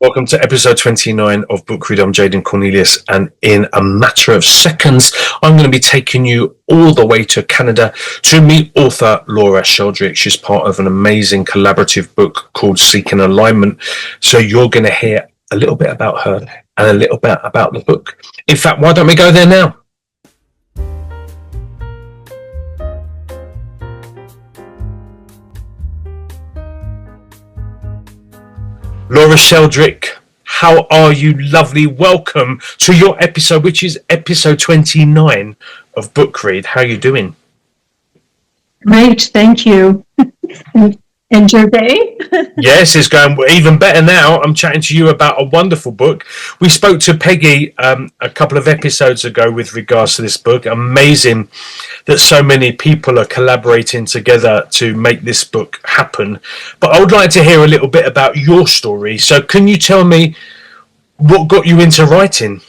Welcome to episode 29 of Book Read. I'm Jaden, Cornelious, and in a matter of seconds, I'm going to be taking you all the way to Canada to meet author Laura Sheldrick. She's part of an amazing collaborative book called Seeking Alignment. So you're going to hear a little bit about her and a little bit about the book. In fact, why don't we go there now? Laura Sheldrick, how are you? Lovely. Welcome to your episode, which is episode 29 of Book Read. How are you doing? Great, thank you. And your day? Yes, it's going even better now. I'm chatting to you about a wonderful book. We spoke to Peggy a couple of episodes ago with regards to this book. Amazing that so many people are collaborating together to make this book happen. But I would like to hear a little bit about your story. So can you tell me what got you into writing?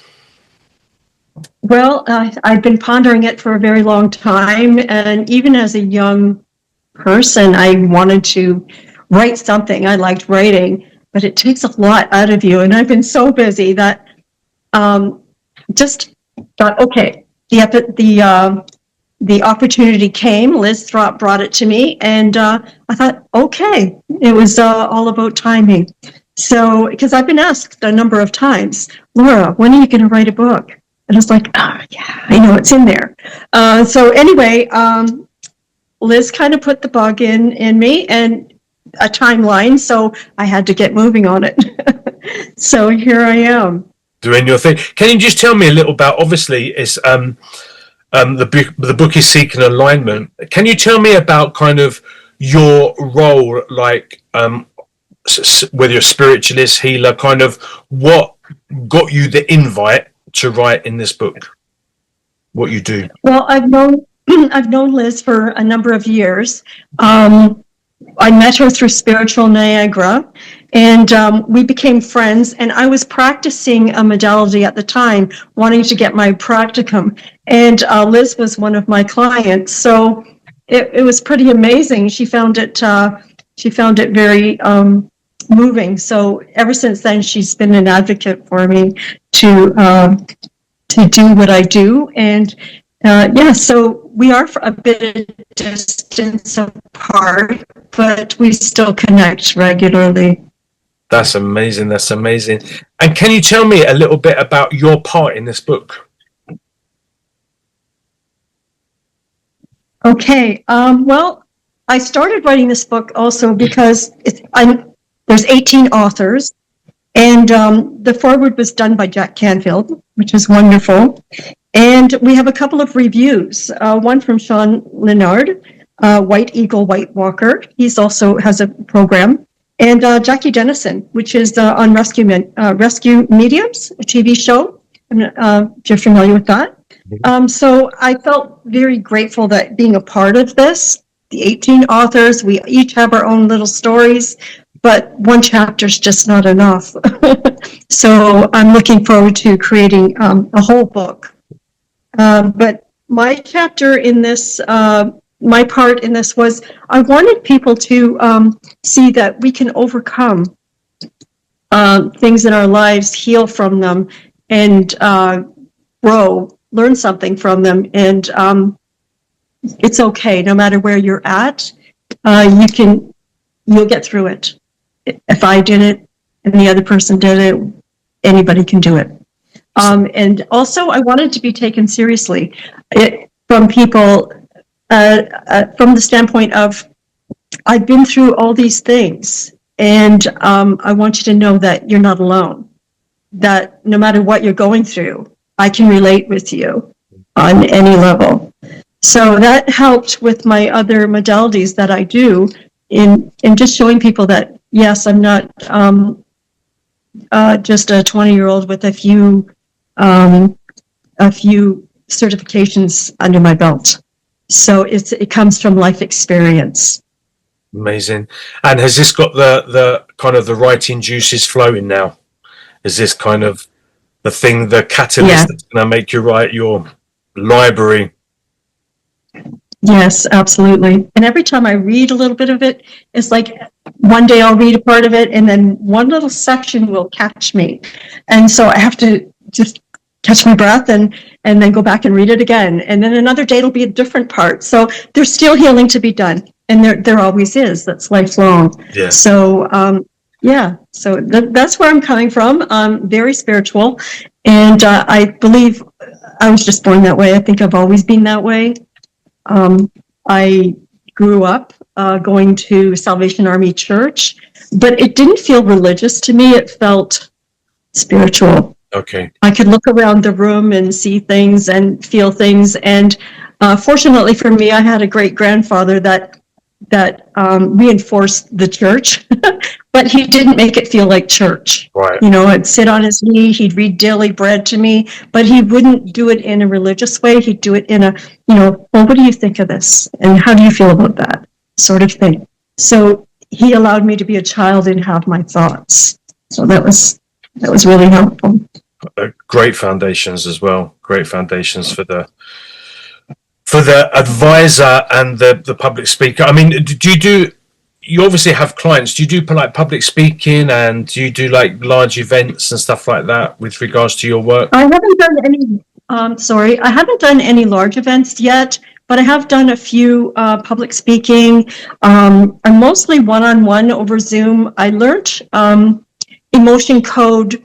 Well, I've been pondering it for a very long time. And even as a young person, I wanted to write something. I liked writing, but it takes a lot out of you. And I've been so busy that just thought, okay, the opportunity came. Liz brought it to me, and I thought, okay, it was all about timing. So, because I've been asked a number of times, Laura, when are you going to write a book? And I was like, yeah, I know it's in there. So anyway, Liz kind of put the bug in me and a timeline, so I had to get moving on it. So here I am. Doing your thing. Can you just tell me a little about, obviously, it's the book is Seeking Alignment. Can you tell me about kind of your role, like whether you're a spiritualist, healer, kind of what got you the invite to write in this book? What you do? Well, I've known Liz for a number of years. I met her through Spiritual Niagara, and we became friends, and I was practicing a modality at the time, wanting to get my practicum, and Liz was one of my clients, so it was pretty amazing. She found it very moving, so ever since then, she's been an advocate for me to do what I do, and so we are a bit of distance apart, but we still connect regularly. That's amazing. That's amazing. And can you tell me a little bit about your part in this book? Okay. Well, I started writing this book also because there's 18 authors, and the foreword was done by Jack Canfield, which is wonderful. And we have a couple of reviews, one from Sean Leonard, White Eagle, White Walker. He's also has a program. And Jackie Dennison, which is on Rescue Mediums, a TV show, if you're familiar with that. So I felt very grateful that being a part of this, the 18 authors, we each have our own little stories, but one chapter is just not enough. So I'm looking forward to creating a whole book. But my chapter in this, my part in this was I wanted people to see that we can overcome things in our lives, heal from them, and grow, learn something from them. And it's okay, no matter where you're at, you'll get through it. If I did it and the other person did it, anybody can do it. And also, I wanted to be taken seriously from people, from the standpoint of, I've been through all these things, and I want you to know that you're not alone, that no matter what you're going through, I can relate with you on any level. So that helped with my other modalities that I do in just showing people that, yes, I'm not just a 20-year-old with a few certifications under my belt. So it comes from life experience. Amazing. And has this got the kind of the writing juices flowing now? Is this kind of the catalyst that's going to make you write your library? Yes, absolutely. And every time I read a little bit of it, it's like one day I'll read a part of it and then one little section will catch me. And so I have to just catch my breath and then go back and read it again. And then another day it'll be a different part. So there's still healing to be done. And there always is. That's lifelong. Yeah. So, so that's where I'm coming from. Very spiritual. And I believe I was just born that way. I think I've always been that way. I grew up going to Salvation Army Church, but it didn't feel religious to me. It felt spiritual. Okay. I could look around the room and see things and feel things. And fortunately for me, I had a great grandfather that reinforced the church, but he didn't make it feel like church. Right. You know, I'd sit on his knee, he'd read daily bread to me, but he wouldn't do it in a religious way. He'd do it in a, well, what do you think of this? And how do you feel about that? Sort of thing. So he allowed me to be a child and have my thoughts. So that was really helpful. Great foundations as well. Great foundations for the advisor and the public speaker. I mean, you obviously have clients. Do you do like public speaking, and do you do like large events and stuff like that with regards to your work? I haven't done any, I haven't done any large events yet, but I have done a few public speaking. I'm mostly one-on-one over Zoom. I learned emotion code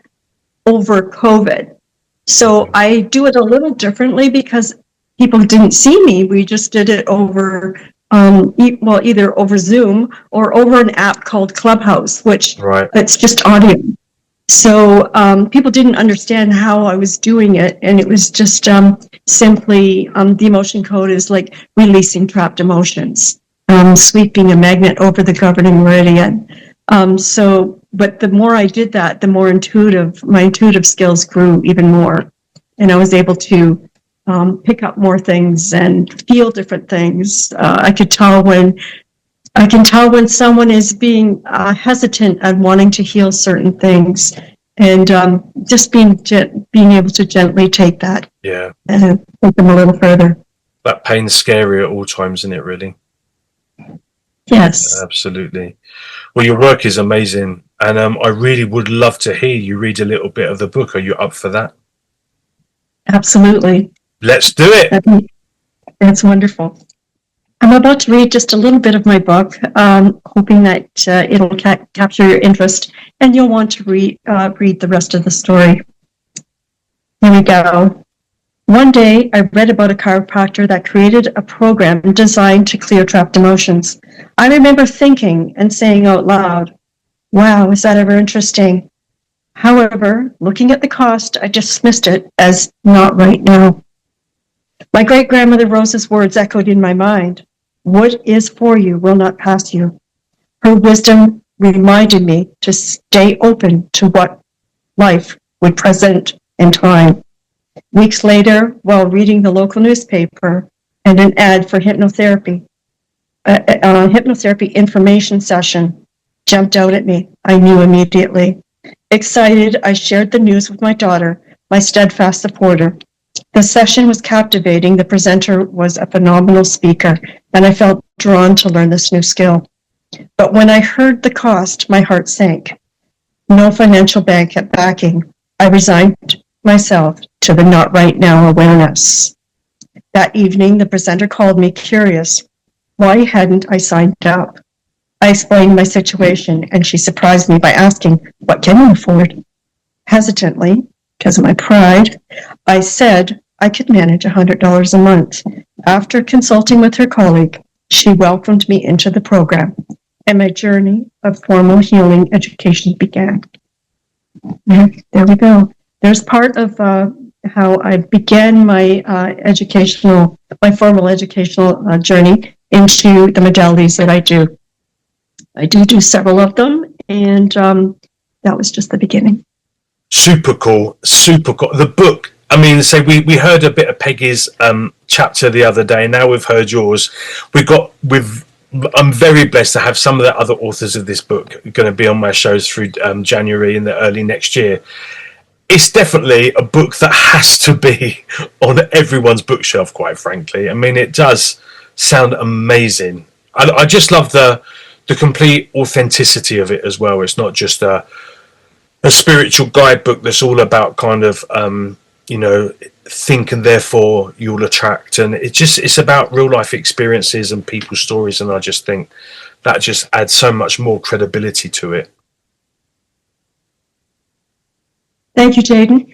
over COVID. So I do it a little differently because people didn't see me. We just did it over, either over Zoom or over an app called Clubhouse, which it's just audio. So people didn't understand how I was doing it. And it was just simply, the emotion code is like releasing trapped emotions, sweeping a magnet over the governing meridian. But the more I did that, the more my intuitive skills grew even more. And I was able to pick up more things and feel different things. I can tell when someone is being hesitant and wanting to heal certain things, and just being able to gently take that, and take them a little further. That pain's scary at all times, isn't it? Really. Yes, absolutely. Well, your work is amazing, and I really would love to hear you read a little bit of the book. Are you up for that? Absolutely. Let's do it. That's wonderful. I'm about to read just a little bit of my book, hoping that it'll capture your interest and you'll want to read the rest of the story. Here we go. One day, I read about a chiropractor that created a program designed to clear trapped emotions. I remember thinking and saying out loud, wow, is that ever interesting? However, looking at the cost, I dismissed it as not right now. My great-grandmother Rose's words echoed in my mind. What is for you will not pass you. Her wisdom reminded me to stay open to what life would present in time. Weeks later, while reading the local newspaper and an ad for hypnotherapy, a hypnotherapy information session jumped out at me. I knew immediately. Excited, I shared the news with my daughter, my steadfast supporter. The session was captivating. The presenter was a phenomenal speaker, and I felt drawn to learn this new skill. But when I heard the cost, my heart sank. No financial backing. I resigned myself to the not right now awareness. That evening, the presenter called me curious. Why hadn't I signed up? I explained my situation, and she surprised me by asking, what can you afford? Hesitantly, because of my pride, I said I could manage $100 a month. After consulting with her colleague, she welcomed me into the program, and my journey of formal healing education began. There we go. There's part of how I began my formal educational journey into the modalities that I do. I do several of them, and that was just the beginning. Super cool. The book, I mean, say we heard a bit of Peggy's chapter the other day. Now we've heard yours. I'm very blessed to have some of the other authors of this book going to be on my shows through January and the early next year. It's definitely a book that has to be on everyone's bookshelf, quite frankly. I mean, it does sound amazing. I just love the complete authenticity of it as well. It's not just a spiritual guidebook that's all about kind of think and therefore you'll attract, and it's about real life experiences and people's stories, and I just think that just adds so much more credibility to it. Thank you, Jaden.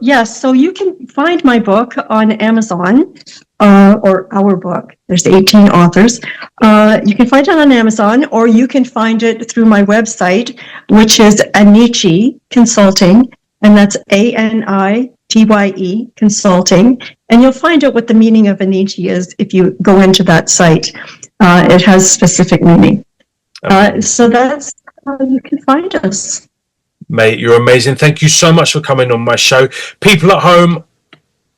Yes, so you can find my book on Amazon, or our book. There's 18 authors. You can find it on Amazon, or you can find it through my website, which is Anitye Consulting, and that's ANITYE Consulting. And you'll find out what the meaning of Anitye is if you go into that site. It has specific meaning. So that's how you can find us. Mate, you're amazing. Thank you so much for coming on my show. People at home,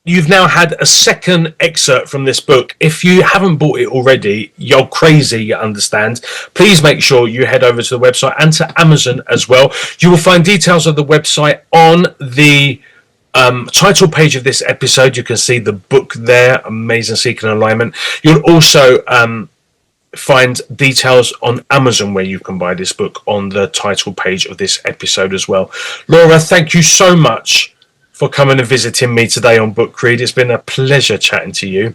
you've now had a second excerpt from this book. If you haven't bought it already, you're crazy, you understand. Please make sure you head over to the website and to Amazon as well. You will find details of the website on the title page of this episode. You can see the book there, Amazing Seeking Alignment. You'll also find details on Amazon where you can buy this book on the title page of this episode as well. Laura, thank you so much for coming and visiting me today on Book Read. It's been a pleasure chatting to you,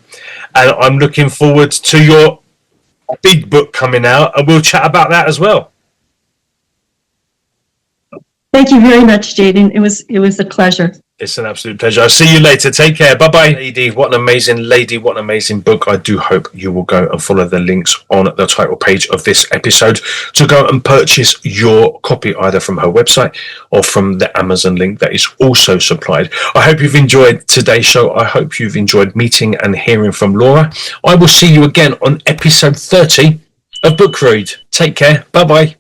and I'm looking forward to your big book coming out, and we'll chat about that as well. Thank you very much, Jaden. It was a pleasure. It's an absolute pleasure. I'll see you later. Take care. Bye-bye. Lady, what an amazing lady. What an amazing book. I do hope you will go and follow the links on the title page of this episode to go and purchase your copy either from her website or from the Amazon link that is also supplied. I hope you've enjoyed today's show. I hope you've enjoyed meeting and hearing from Laura. I will see you again on episode 30 of Book Read. Take care. Bye-bye.